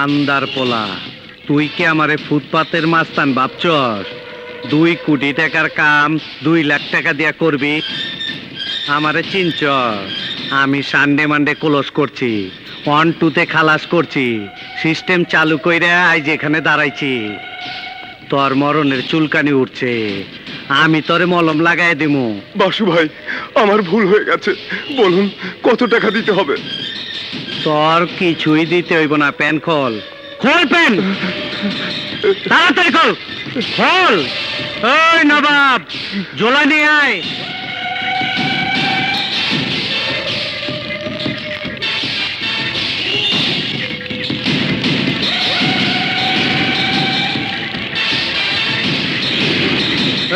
বান্দার পোলা, তুই কি আমারে ফুটপাতের মাস্তান ভাবছস? 2 কোটি টাকার কাম 2 লাখ টাকা দিয়া করবি? আমারে চিনছস? আমি সানডে মানডে ক্লোজ করছি, 1-2 তে খালাস করছি, সিস্টেম চালু কইরা আজ এখানে দাঁড়াইছি। তোর মরণের চুলকানি উঠছে, আমি তোরে মলম লাগাই দিমু। বাসু ভাই, আমার ভুল হয়ে গেছে, বলুন কত টাকা দিতে হবে? তোর কিছুই দিতে হইব না, প্যান খোল। খোল প্যান, তাড়াতাড়ি খোল, খোল। ওই নবাব, জোলা নিয়ে আয়।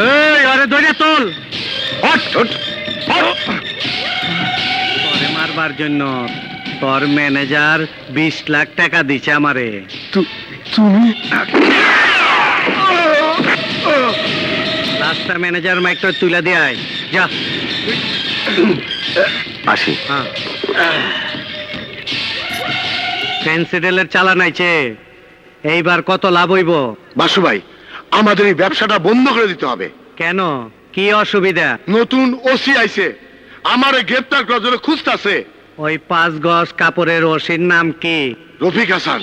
এই আরে ধরে তোল। তোরে মারবার জন্য তোর ম্যানেজার 20 লাখ টাকা দিছে আমারে। তুমি? লাস্টটা ম্যানেজার মাইকটা তুলে দিয়ে আয়, যা। আসি। হ্যাঁ, ফেন্সিডেলের চালান আইছে, এইবার কত লাভ হইব? বাসু ভাই, আমাদের এই ব্যবসাটা বন্ধ করে দিতে হবে। কেন, কি অসুবিধা? নতুন ওসি আইছে, আমারে গ্রেপ্তার করার জন্য খুঁজতাছে। ওই 5 গজ কাপড়ের ওসির নাম কি? রফিক হাসান।